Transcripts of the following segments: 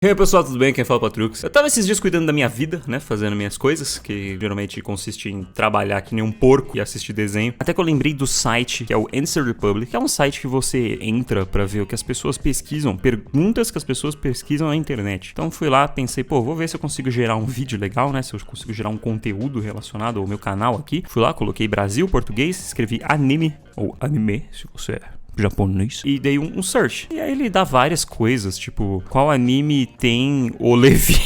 E aí pessoal, tudo bem? Quem fala é o Patrux. Eu tava esses dias cuidando da minha vida, né, fazendo minhas coisas, que geralmente consiste em trabalhar que nem um porco e assistir desenho. Até que eu lembrei do site, que é o Answer the Public, que é um site que você entra pra ver o que as pessoas pesquisam, perguntas que as pessoas pesquisam na internet. Então fui lá, pensei, vou ver se eu consigo gerar um vídeo legal, né, se eu consigo gerar um conteúdo relacionado ao meu canal aqui. Fui lá, coloquei Brasil, português, escrevi anime, ou anime, se você japonês, e dei um search. E aí ele dá várias coisas, tipo, qual anime tem o Levi?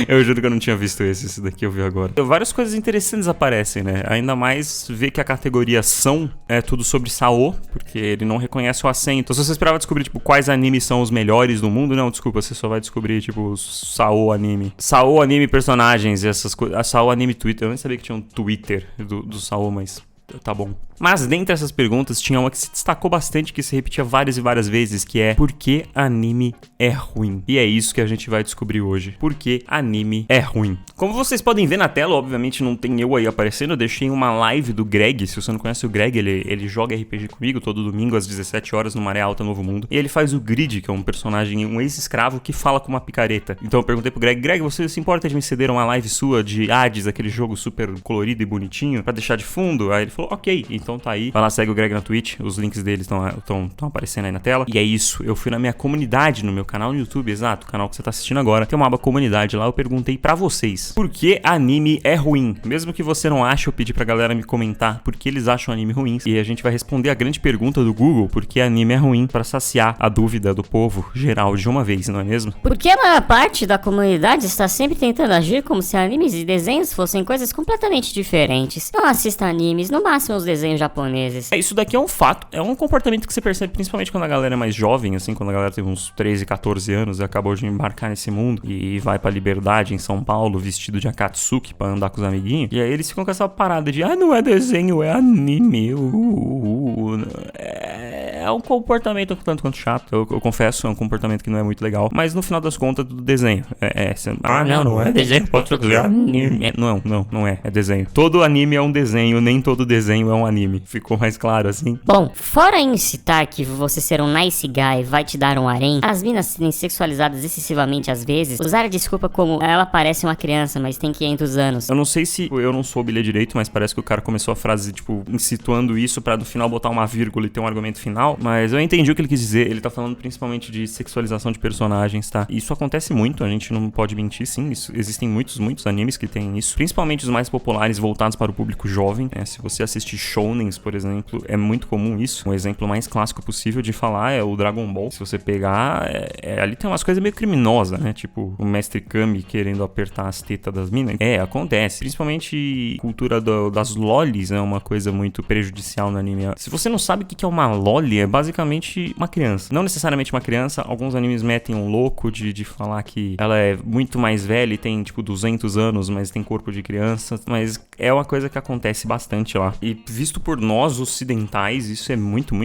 Eu juro que eu não tinha visto esse daqui eu vi agora. Várias coisas interessantes aparecem, né? Ainda mais ver que a categoria São é tudo sobre Sao, porque ele não reconhece o acento. Se você esperava descobrir, tipo, quais animes são os melhores do mundo, não, desculpa, você só vai descobrir, tipo, Sao anime. Sao anime personagens e essas coisas. A Sao anime Twitter, eu nem sabia que tinha um Twitter do Sao, mas tá bom. Mas dentre essas perguntas tinha uma que se destacou bastante, que se repetia várias e várias vezes, que é: por que anime é ruim? E é isso que a gente vai descobrir hoje. Por que anime é ruim? Como vocês podem ver na tela, obviamente não tem eu aí aparecendo, eu deixei uma live do Greg. Se você não conhece o Greg, ele joga RPG comigo todo domingo às 17 horas no Maré Alta Novo Mundo. E ele faz o Grid, que é um personagem, um ex-escravo que fala com uma picareta. Então eu perguntei pro Greg, você se importa de me ceder uma live sua de Hades, aquele jogo super colorido e bonitinho, pra deixar de fundo? Aí ele falou, ok, então tá aí. Vai lá, segue o Greg na Twitch, os links dele estão aparecendo aí na tela. E é isso, eu fui na minha comunidade, no meu canal no YouTube, exato, o canal que você tá assistindo agora, tem uma aba comunidade lá, eu perguntei pra vocês, por que anime é ruim? Mesmo que você não ache, eu pedi pra galera me comentar por que eles acham anime ruins. E a gente vai responder a grande pergunta do Google, por que anime é ruim, pra saciar a dúvida do povo geral de uma vez, não é mesmo? Porque a maior parte da comunidade está sempre tentando agir como se animes e desenhos fossem coisas completamente diferentes. Não assista animes, no máximo os desenhos japoneses. Isso daqui é um fato, é um comportamento que você percebe principalmente quando a galera é mais jovem, assim, quando a galera tem uns 13, 14 anos e acabou de embarcar nesse mundo e vai pra Liberdade em São Paulo vestido de Akatsuki pra andar com os amiguinhos. E aí eles ficam com essa parada de, não é desenho, é anime. É um comportamento tanto quanto chato, eu confesso, é um comportamento que não é muito legal, mas no final das contas do desenho, não é desenho, pode ser anime. Não é desenho. Todo anime é um desenho, nem todo desenho é um anime. Ficou mais claro assim? Bom, fora incitar que você ser um nice guy vai te dar um harém, as minas serem sexualizadas excessivamente às vezes, usar a desculpa como ela parece uma criança, mas tem 500 anos. Eu não sei se eu não soube ler direito, mas parece que o cara começou a frase, tipo, incitando isso pra no final botar uma vírgula e ter um argumento final, mas eu entendi o que ele quis dizer. Ele tá falando principalmente de sexualização de personagens, tá? Isso acontece muito, a gente não pode mentir, sim, existem muitos animes que tem isso, principalmente os mais populares voltados para o público jovem, né? Se você assistir shounens, por exemplo, é muito comum isso. Um exemplo mais clássico possível de falar é o Dragon Ball. Se você pegar, ali tem umas coisas meio criminosas, né? Tipo, o Mestre Kami querendo apertar as tetas das minas. Acontece. Principalmente cultura das lolis é uma coisa muito prejudicial no anime. Se você não sabe o que é uma loli, é basicamente uma criança. Não necessariamente uma criança. Alguns animes metem um louco de falar que ela é muito mais velha e tem, tipo, 200 anos, mas tem corpo de criança. Mas é uma coisa que acontece bastante lá. E visto por nós ocidentais, isso é muito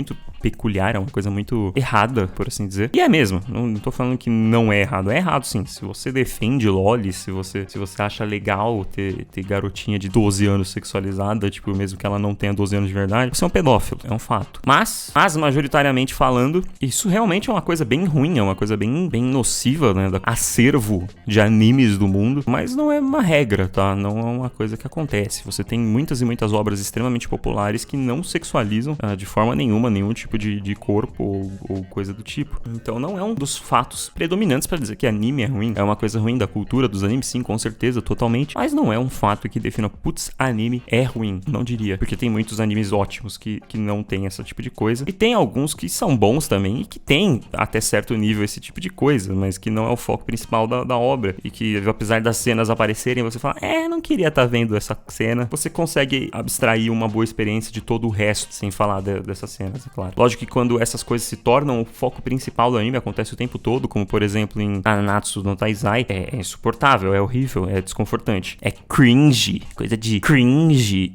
peculiar, é uma coisa muito errada, por assim dizer. E é mesmo, não tô falando que não é errado sim. Se você defende loli, se você acha legal ter garotinha de 12 anos sexualizada, tipo, mesmo que ela não tenha 12 anos de verdade, você é um pedófilo, é um fato. Mas majoritariamente falando, isso realmente é uma coisa bem ruim, é uma coisa bem nociva, né, do acervo de animes do mundo, mas não é uma regra, tá? Não é uma coisa que acontece. Você tem muitas e muitas obras extremamente populares que não sexualizam de forma nenhuma, nenhum tipo de corpo ou coisa do tipo. Então não é um dos fatos predominantes pra dizer que anime é ruim. É uma coisa ruim da cultura dos animes, sim, com certeza, totalmente. Mas não é um fato que defina, putz, anime é ruim. Não diria. Porque tem muitos animes ótimos que não tem esse tipo de coisa. E tem alguns que são bons também e que tem até certo nível esse tipo de coisa, mas que não é o foco principal da obra. E que apesar das cenas aparecerem, você fala, não queria estar vendo essa cena. Você consegue abstrair uma boa experiência de todo o resto, sem falar dessas cenas, é claro. Lógico que quando essas coisas se tornam o foco principal do anime, acontece o tempo todo, como por exemplo em Nanatsu no Taizai, é insuportável, é horrível, é desconfortante. É cringe, coisa de cringe.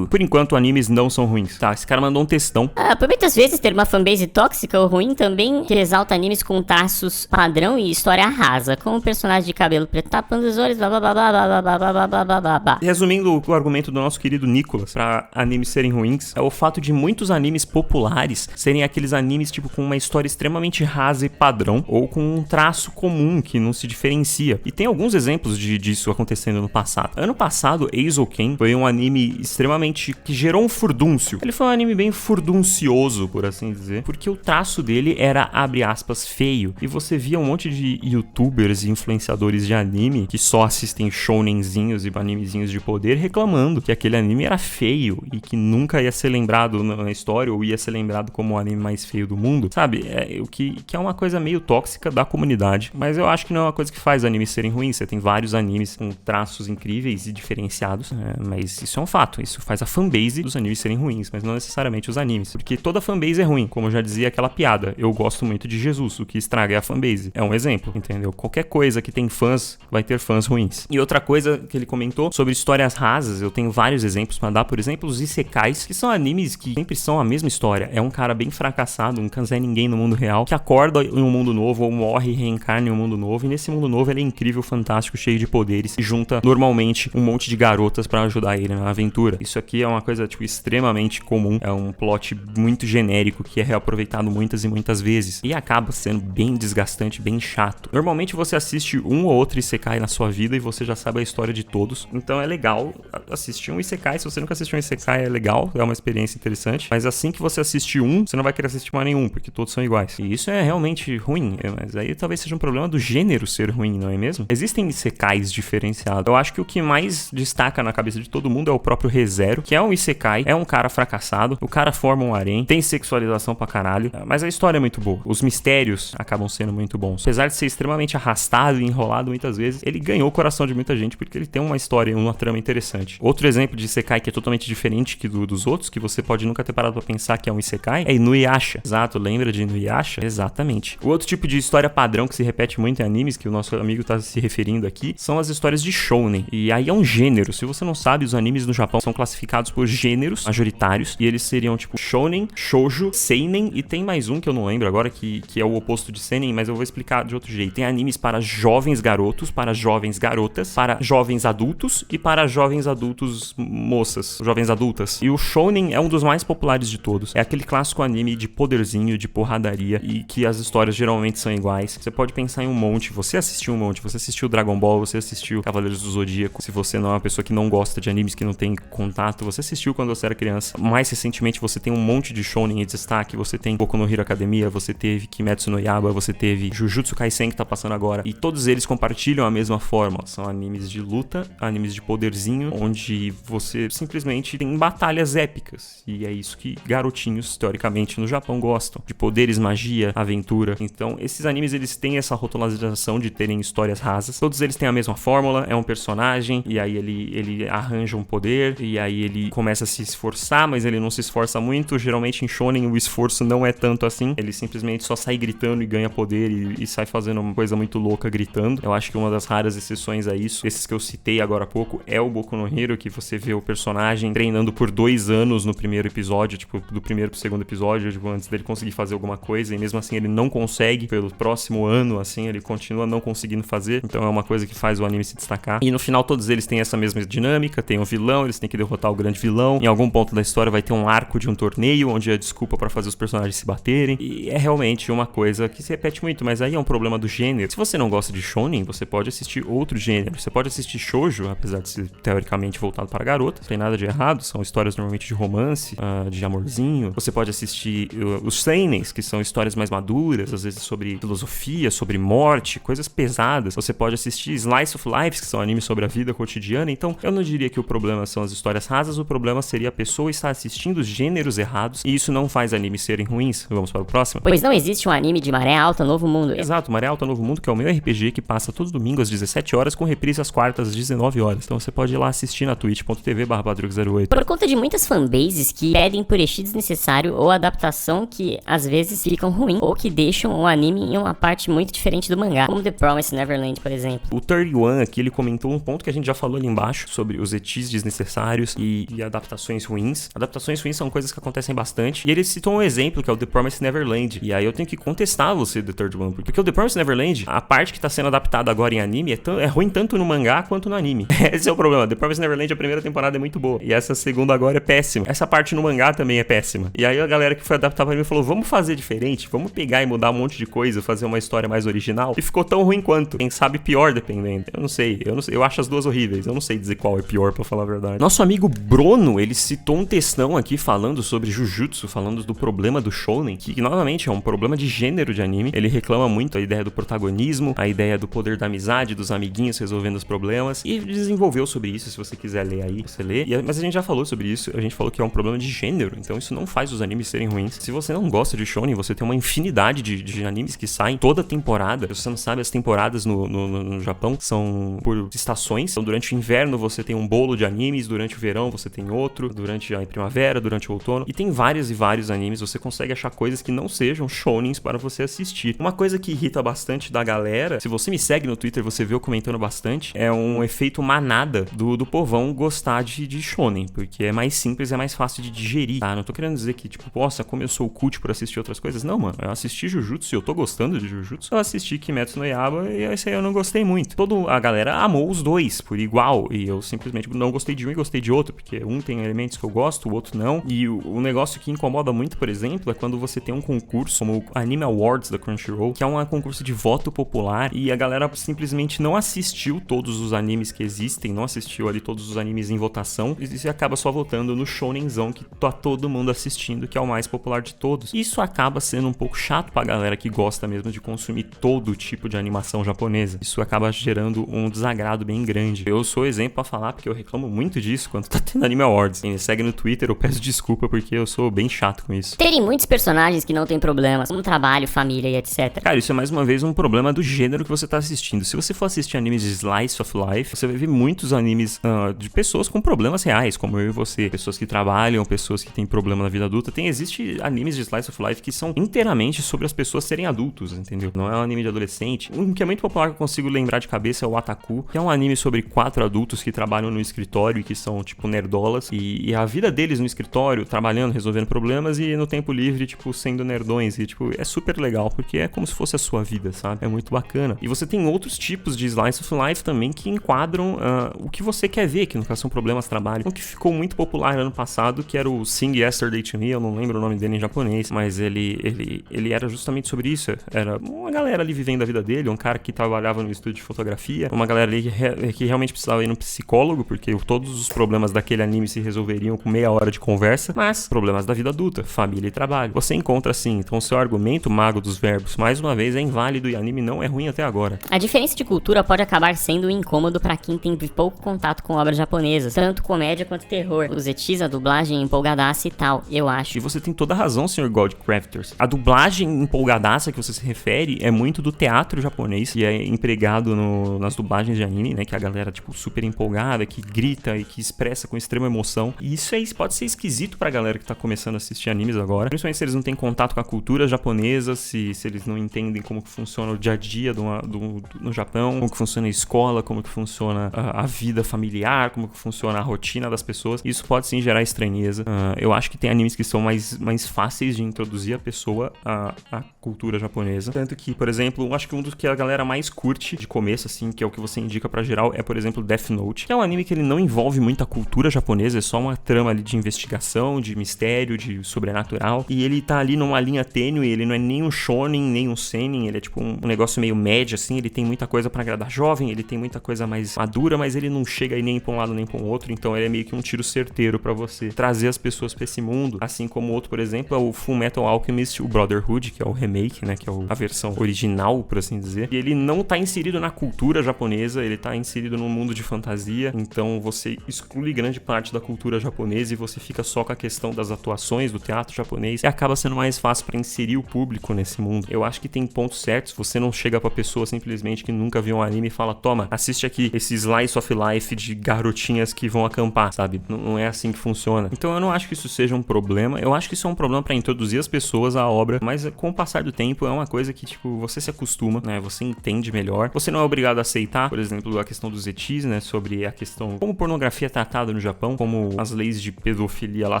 Por enquanto, animes não são ruins. Tá, esse cara mandou um textão. Por muitas vezes ter uma fanbase tóxica ou ruim também que exalta animes com traços padrão e história rasa, como um personagem de cabelo preto tapando os olhos, blá blá blá blá blá blá blá blá blá blá blá. Resumindo o argumento do nosso querido Nicolas pra animes serem ruins, é o fato de muitos animes populares serem aqueles animes tipo com uma história extremamente rasa e padrão, ou com um traço comum que não se diferencia. E tem alguns exemplos disso acontecendo no passado. Ano passado, Eizouken foi um anime extremamente que gerou um furdúncio. Ele foi um anime bem furduncioso, por assim dizer, porque o traço dele era, abre aspas, feio. E você via um monte de youtubers e influenciadores de anime que só assistem shounenzinhos e animezinhos de poder reclamando que aquele anime era feio e que nunca ia ser lembrado na história ou ia ser lembrado como o anime mais feio do mundo, sabe? O que é uma coisa meio tóxica da comunidade, mas eu acho que não é uma coisa que faz animes serem ruins. Você tem vários animes com traços incríveis e diferenciados, mas isso é um fato. Isso faz a fanbase dos animes serem ruins, mas não necessariamente os animes, porque toda fanbase é ruim, como eu já dizia aquela piada, eu gosto muito de Jesus, o que estraga é a fanbase. É um exemplo, entendeu? Qualquer coisa que tem fãs, vai ter fãs ruins. E outra coisa que ele comentou sobre histórias rasas, eu tenho vários exemplos pra dar, por exemplo, os isekais, que são animes que sempre são a mesma história. É um cara bem fracassado, um Zé Ninguém no mundo real, que acorda em um mundo novo, ou morre e reencarna em um mundo novo, e nesse mundo novo ele é incrível, fantástico, cheio de poderes, e junta normalmente um monte de garotas pra ajudar ele na aventura. Isso aqui é uma coisa, tipo, extremamente comum, é um plot muito genérico, que é reaproveitado muitas e muitas vezes, e acaba sendo bem desgastante, bem chato. Normalmente você assiste um ou outro isekai na sua vida e você já sabe a história de todos, então é legal assistir um isekai. Se você nunca assistiu um isekai, é legal, é uma experiência interessante, mas assim que você assistir um, você não vai querer assistir mais nenhum, porque todos são iguais. E isso é realmente ruim, mas aí talvez seja um problema do gênero ser ruim, não é mesmo? Existem isekais diferenciados. Eu acho que o que mais destaca na cabeça de todo mundo é o próprio ReZero, que é um isekai, é um cara fracassado, o cara forma um harém, tem sexualização pra caralho, mas a história é muito boa. Os mistérios acabam sendo muito bons. Apesar de ser extremamente arrastado e enrolado muitas vezes, ele ganhou o coração de muita gente porque ele tem uma história, uma trama interessante. Outro exemplo de isekai que é totalmente diferente que dos outros, que você pode nunca ter parado pra pensar que é um isekai, é Inuyasha. Exato, lembra de Inuyasha? Exatamente. O outro tipo de história padrão que se repete muito em animes, que o nosso amigo tá se referindo aqui, são as histórias de shounen. E aí é um gênero. Se você não sabe, os animes no Japão são classificados por gêneros majoritários, e eles seriam tipo shounen, shoujo, seinen, e tem mais um que eu não lembro agora, que é o oposto de seinen, mas eu vou explicar de outro jeito. Tem animes para jovens garotos, para jovens garotas, para jovens adultos e para jovens adultos moças, jovens adultas. E o shounen é um dos mais populares de todos. É aquele clássico anime de poderzinho, de porradaria, e que as histórias geralmente são iguais. Você pode pensar em um monte, você assistiu um monte, você assistiu Dragon Ball, você assistiu Cavaleiros do Zodíaco. Se você não é uma pessoa que não gosta de animes, que não tem contato, você assistiu quando você era criança. Mais recentemente você tem um monte de shounen em destaque, você tem Boku no Hero Academia, você teve Kimetsu no Yaiba, você teve Jujutsu Kaisen que tá passando agora, e todos eles compartilham a mesma forma. São animes de luta, animes de poderzinho, onde você simplesmente tem batalhas épicas, e é isso que garotinhos, teoricamente, no Japão gostam, de poderes, magia, aventura. Então, esses animes, eles têm essa rotularização de terem histórias rasas. Todos eles têm a mesma fórmula, é um personagem, e aí ele arranja um poder, e aí ele começa a se esforçar, mas ele não se esforça muito. Geralmente em shonen o esforço não é tanto assim, ele simplesmente só sai gritando e ganha poder e sai fazendo uma coisa muito louca gritando. Eu acho que uma das raras exceções a isso, esses que eu citei agora há pouco, é o Boku no Hero, que você vê o personagem treinando por 2 anos no primeiro episódio, tipo, do primeiro pro segundo episódio, tipo, antes dele conseguir fazer alguma coisa, e mesmo assim ele não consegue, pelo próximo ano, assim, ele continua não conseguindo fazer. Então é uma coisa que faz o anime se destacar. E no final todos eles têm essa mesma dinâmica, tem um vilão, eles têm que derrotar o grande vilão. Em algum ponto da história vai ter um arco de um torneio, onde é desculpa pra fazer os personagens se baterem, e é realmente uma coisa que se repete muito, mas aí é um problema do gênero. Se você não gosta de shonen, você pode assistir outro gênero. Você pode assistir shoujo, apesar de ser teoricamente voltado para garotas, não tem nada de errado, são histórias normalmente de romance, de amorzinho. Você pode assistir os seinens, que são histórias mais maduras, às vezes sobre filosofia, sobre morte, coisas pesadas. Você pode assistir Slice of Life, que são animes sobre a vida cotidiana. Então, eu não diria que o problema são as histórias rasas, o problema seria a pessoa estar assistindo os gêneros errados, e isso não faz animes serem ruins. Vamos para o próximo? Pois não existe um anime de Maré Alta Novo Mundo. Exato, Maré Alta Novo Mundo, que é o meu RPG que passa todo domingo às 17 horas, com reprise às quartas às 19 horas. Então você pode ir lá assistir na twitch.tv/Badrug08. Por conta de muitas fanbases que pedem por esti desnecessário ou adaptação que às vezes ficam ruim, ou que deixam o anime em uma parte muito diferente do mangá, como The Promised Neverland, por exemplo. O 31 aqui, ele comentou um ponto que a gente já falou ali embaixo, sobre os etis desnecessários e adaptações ruins. Adaptações ruins são coisas que acontecem bastante, e eles citou um exemplo, que é o The Promised Neverland. E aí eu tenho que contestar você, The Third One, porque o The Promised Neverland, a parte que tá sendo adaptada agora em anime, é ruim tanto no mangá quanto no anime. Esse é o problema. The Promised Neverland, a primeira temporada é muito boa. E essa segunda agora é péssima. Essa parte no mangá também é péssima. E aí a galera que foi adaptar pra mim falou, vamos fazer diferente, vamos pegar e mudar um monte de coisa, fazer uma história mais original. E ficou tão ruim quanto. Quem sabe pior, dependendo. Eu não sei. Eu acho as duas horríveis. Eu não sei dizer qual é pior, pra falar a verdade. Nosso amigo Bruno, ele citou um textão aqui falando sobre Jujutsu, falando do problema do shounen, que novamente é um problema de gênero de anime. Ele reclama muito a ideia do protagonismo, a ideia do poder da amizade, dos amiguinhos resolvendo os problemas, e desenvolveu sobre isso. Se você quiser ler aí, você lê. Mas a gente já falou sobre isso. A gente falou que é um problema de gênero, então isso não faz os animes serem ruins. Se você não gosta de shounen, você tem uma infinidade de animes que saem toda temporada. Se você não sabe, as temporadas no Japão são por estações. Então durante o inverno você tem um bolo de animes, durante o verão você tem outro, durante a primavera, durante o outono, e tem vários e vários animes. Você consegue achar coisas que não sejam shounens para você assistir. Uma coisa que irrita bastante da galera, se você me segue no Twitter, você vê eu comentando bastante, é um efeito manada do povão gostar de shonen, porque é mais simples, é mais fácil de digerir, tá? Não tô querendo dizer que, tipo, nossa, como eu sou cult por assistir outras coisas. Não, mano, eu assisti Jujutsu e eu tô gostando de Jujutsu. Eu assisti Kimetsu no Yaiba e esse aí eu não gostei muito. Toda a galera amou os dois por igual, e eu simplesmente não gostei de um e gostei de outro, porque um tem elementos que eu gosto, o outro não. E o negócio que incomoda muito, por exemplo, é quando você tem um concurso como o Anime Awards da Crunchyroll, que é um concurso de voto popular, e a galera simplesmente não assistiu todos os animes que existem, não assistiu ali todos os animes em votação, e você acaba só votando no shounenzão que tá todo mundo assistindo, que é o mais popular de todos. Isso acaba sendo um pouco chato pra galera que gosta mesmo de consumir todo tipo de animação japonesa. Isso acaba gerando um desagrado bem grande. Eu sou exemplo pra falar, porque eu reclamo muito disso quando tá tendo Anime Awards. Quem me segue no Twitter, eu peço desculpa, porque eu sou bem chato com isso. Terem muitos personagens que não têm problemas, como trabalho, família e etc. Cara, isso é mais uma vez um problema do gênero que você tá assistindo. Se você for assistir animes de Slice of Life, você vai ver muitos animes de pessoas com problemas reais, como eu e você. Pessoas que trabalham, pessoas que têm problema na vida adulta. Existe animes de Slice of Life que são inteiramente sobre as pessoas serem adultos, entendeu? Não é um anime de adolescente. Um que é muito popular que eu consigo lembrar de cabeça é o Otaku, que é um anime sobre 4 adultos que trabalham no escritório e que são, tipo, nerdolas. E a vida deles no escritório, trabalhando, resolvendo problemas, e no tempo livre, tipo, sendo nerdões. E, tipo, é super legal, porque é como se fosse a sua vida, sabe? É muito bacana. E você tem outros tipos de Slice of Life também que enquadram o que você quer ver, que no caso são problemas trabalho. Um que ficou muito popular ano passado, que era o Sing Yesterday to Me, eu não lembro o nome dele em japonês, mas ele era justamente sobre isso. Era uma galera ali vivendo a vida dele, um cara que trabalhava no estúdio de fotografia, uma galera ali que realmente precisava ir no psicólogo, porque todos os problemas daquele anime se resolveriam com meia hora de conversa, mas problemas da vida adulta, família e trabalho. Você encontra assim, então o seu argumento, mago dos verbos, mais uma vez é inválido e anime não é ruim até agora. A diferença de cultura pode acabar sendo incômodo pra quem tem pouco contato com obras japonesas, tanto comédia quanto terror. Os etis, a dublagem empolgadaça e tal, eu acho. E você tem toda a razão, Sr. Godcrafters. A dublagem empolgadaça que você se refere é muito do teatro japonês, que é empregado nas dublagens de anime, né? Que a galera, tipo, super empolgada, que grita e que expressa com extrema emoção. E isso aí pode ser esquisito pra galera que tá começando a assistir animes agora, principalmente se eles não têm contato com a cultura japonesa, se eles não entendem como que funciona o dia a dia no Japão, como que funciona a escola, como que funciona a vida familiar, como que funciona a rotina das pessoas. Isso pode sim gerar estranheza. Eu acho que tem animes que são mais fáceis de introduzir a pessoa à cultura japonesa. Tanto que, por exemplo, acho que um dos que a galera mais curte de começo, assim, que é o que você indica pra geral, é, por exemplo, Death Note, que é um anime que ele não envolve muita cultura japonesa, é só uma trama ali de investigação, de mistério, de sobrenatural, e ele tá ali numa linha tênue, ele não é nem um shonen, nem um seinen, ele é tipo um negócio meio médio, assim, ele tem muita coisa pra agradar jovem, ele tem muita coisa mais madura, mas ele não chega aí nem pra um lado nem pra um outro, então ele é meio que um tiro certeiro pra você trazer as pessoas pra esse mundo, assim como outro, por exemplo, é o Fullmetal Alchemist, o Brotherhood, que é o remake, né, que é a versão original, por assim dizer, e ele não tá inserido na cultura japonesa, ele tá inserido num mundo de fantasia, então você exclui grande parte da cultura japonesa e você fica só com a questão das atuações do teatro japonês e acaba sendo mais fácil pra inserir o público nesse mundo. Eu acho que tem pontos certos, você não chega pra pessoa simplesmente que nunca viu um anime e fala, toma, assiste aqui esse slice of life de garotinhas que vão acampar, sabe? Não é assim que funciona. Então eu não acho que isso seja um problema, eu acho que isso é um problema pra introduzir as pessoas à obra, mas com o passar do tempo é uma coisa que, tipo, você se acostuma, né? Você entende melhor. Você não é obrigado a aceitar, por exemplo, a questão dos etis, né? Sobre a questão como pornografia é tratada no Japão, como as leis de pedofilia lá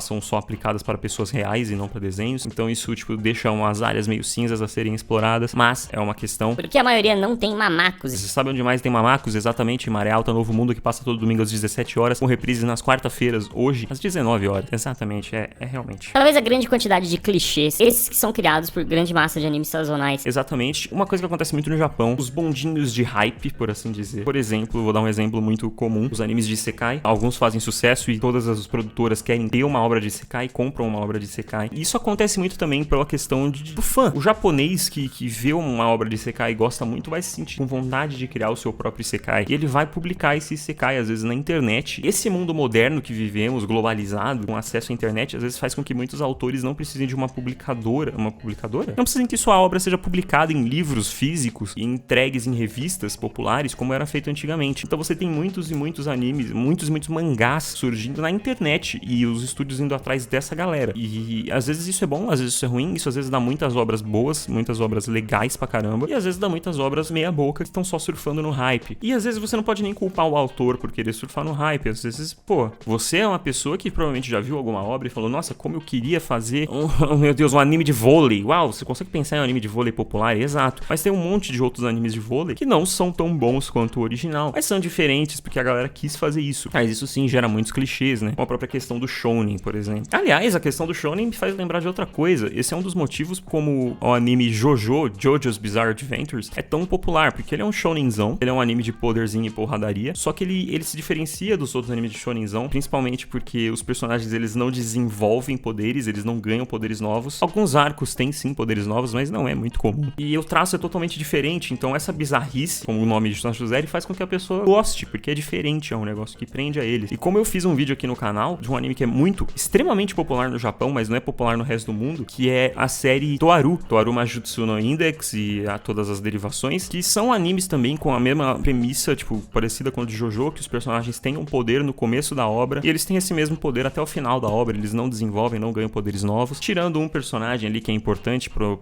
são só aplicadas para pessoas reais reais e não pra desenhos. Então isso, tipo, deixa umas áreas meio cinzas a serem exploradas, mas é uma questão. Porque a maioria não tem mamacos. Você sabe onde mais tem mamacos? Exatamente, Maré Alta, Novo Mundo, que passa todo domingo às 17 horas, com reprise nas quarta-feiras, hoje, às 19 horas. Exatamente, é realmente. Talvez a grande quantidade de clichês, esses que são criados por grande massa de animes sazonais. Exatamente. Uma coisa que acontece muito no Japão, os bondinhos de hype, por assim dizer. Por exemplo, vou dar um exemplo muito comum, os animes de Isekai. Alguns fazem sucesso e todas as produtoras querem ter uma obra de Isekai, compram uma obra de Isekai. E isso acontece muito também pela questão do fã. O japonês que vê uma obra de Isekai e gosta muito, vai se sentir com vontade de criar o seu próprio Isekai. E ele vai publicar esse Isekai, às vezes, na internet. Esse mundo moderno que vivemos, globalizado, com acesso à internet, às vezes faz com que muitos autores não precisem de uma publicadora. Uma publicadora? Não precisem que sua obra seja publicada em livros físicos e entregues em revistas populares, como era feito antigamente. Então você tem muitos e muitos animes, muitos e muitos mangás surgindo na internet e os estúdios indo atrás dessa galera. E às vezes isso é bom, às vezes isso é ruim, isso às vezes dá muitas obras boas, muitas obras legais pra caramba, e às vezes dá muitas obras meia boca que estão só surfando no hype. E às vezes você não pode nem culpar o autor por querer surfar no hype. Às vezes, pô, você é uma pessoa que provavelmente já viu alguma obra e falou, nossa, como eu queria fazer meu Deus, um anime de vôlei. Uau, você consegue pensar em um anime de vôlei popular? Exato. Mas tem um monte de outros animes de vôlei que não são tão bons quanto o original, mas são diferentes porque a galera quis fazer isso. Mas isso sim gera muitos clichês, né? Como a própria questão do shounen, por exemplo. Aliás, a questão do shounen me faz lembrar de outra coisa. Esse é um dos motivos como o anime JoJo's Bizarre Adventures é tão popular, porque ele é um shounenzão, ele é um anime de poderzinho e porradaria, só que ele se diferencia dos outros animes de shounenzão, principalmente porque os personagens, eles não desenvolvem poderes, eles não ganham poderes novos. Alguns arcos têm sim poderes novos, mas não é muito comum. E o traço é totalmente diferente, então essa bizarrice, como o nome de Sancho Zero, faz com que a pessoa goste, porque é diferente, é um negócio que prende a eles. E como eu fiz um vídeo aqui no canal de um anime que é extremamente popular no Japão, mas não é popular no resto do mundo, que é a série Toaru Majutsu no Index e todas as derivações, que são animes também com a mesma premissa, tipo, parecida com a de JoJo, que os personagens têm um poder no começo da obra, e eles têm esse mesmo poder até o final da obra, eles não desenvolvem, não ganham poderes novos, tirando um personagem ali que é importante pro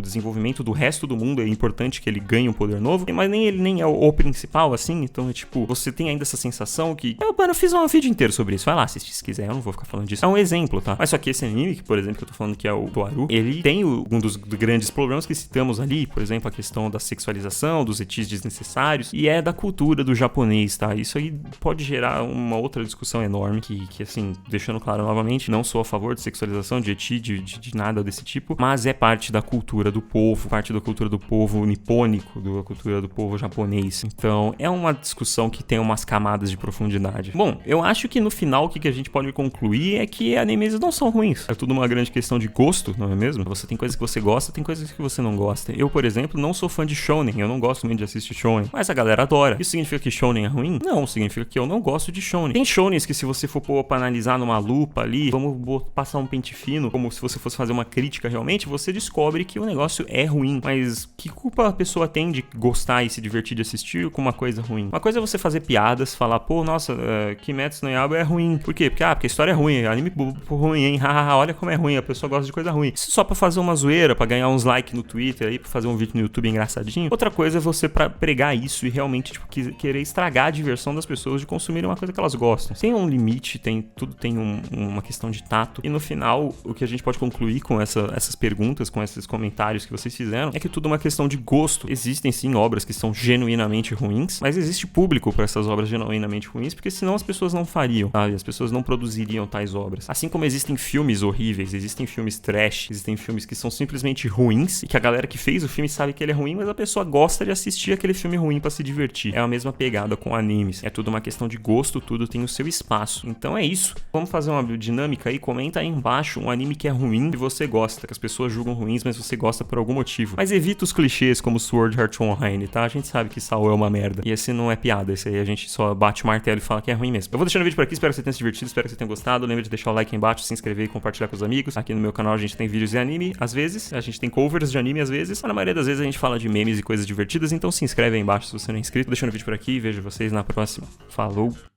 desenvolvimento do resto do mundo, é importante que ele ganhe um poder novo, mas ele nem é o principal, assim, então é tipo, você tem ainda essa sensação que, eu fiz um vídeo inteiro sobre isso, vai lá assistir se quiser, eu não vou ficar falando disso, é um exemplo, tá? Mas só que esse anime, que, por exemplo, que eu tô falando que é o Toaru, ele tem um dos grandes problemas que citamos ali, por exemplo, a questão da sexualização, dos etis desnecessários, e é da cultura do japonês, tá? Isso aí pode gerar uma outra discussão enorme, que assim, deixando claro novamente, não sou a favor de sexualização, de eti, de nada desse tipo, mas é parte da cultura do povo, parte da cultura do povo nipônico, da cultura do povo japonês. Então, é uma discussão que tem umas camadas de profundidade. Bom, eu acho que no final o que a gente pode concluir é que animes não são ruins. É tudo uma grande questão de gosto, não é mesmo? Você tem coisas que você gosta, tem coisas que você não gosta. Eu, por exemplo, não sou fã de shounen, eu não gosto muito de assistir shounen, mas a galera adora. Isso significa que shounen é ruim? Não, significa que eu não gosto de shounen. Tem shounens que se você for pôr pra analisar numa lupa ali, vamos passar um pente fino, como se você fosse fazer uma crítica realmente, você descobre que o negócio é ruim. Mas que culpa a pessoa tem de gostar e se divertir de assistir com uma coisa ruim? Uma coisa é você fazer piadas, falar, pô, nossa, Kimetsu no Yaiba é ruim. Por quê? Porque a história é ruim, anime ruim, hein? Hahaha, olha como é ruim, a pessoa gosta de coisa ruim. Isso só pra fazer uma zoeira, pra ganhar uns likes no Twitter aí, pra fazer um vídeo no YouTube engraçadinho. Outra coisa é você pregar isso e realmente, tipo, querer estragar a diversão das pessoas de consumirem uma coisa que elas gostam. Tem um limite, tudo tem uma questão de tato. E no final, o que a gente pode concluir com essas perguntas, com esses comentários que vocês fizeram, é que tudo é uma questão de gosto. Existem sim obras que são genuinamente ruins, mas existe público para essas obras genuinamente ruins, porque senão as pessoas não fariam, sabe? As pessoas não produziriam tais obras. Assim como existem filmes horríveis, existem filmes trash, existem filmes que são simplesmente ruins, e que a galera que fez o filme sabe que ele é ruim, mas a pessoa gosta de assistir aquele filme ruim pra se divertir. É a mesma pegada com animes. É tudo uma questão de gosto, tudo tem o seu espaço. Então é isso. Vamos fazer uma dinâmica aí, comenta aí embaixo um anime que é ruim e você gosta, que as pessoas julgam ruins, mas você gosta por algum motivo. Mas evita os clichês como Sword Art Online, tá? A gente sabe que Saw é uma merda. E esse não é piada, esse aí a gente só bate o martelo e fala que é ruim mesmo. Eu vou deixando o vídeo por aqui, espero que você tenha se divertido, espero que você tenha gostado. Lembra de deixar o like aí embaixo, se inscrever e compartilhar com os amigos. Aqui no meu canal a gente tem vídeos de anime, às vezes, a gente tem covers de anime às vezes, mas na maioria das vezes a gente fala de memes e coisas divertidas, então se inscreve aí embaixo se você não é inscrito. Deixando o vídeo por aqui e vejo vocês na próxima. Falou!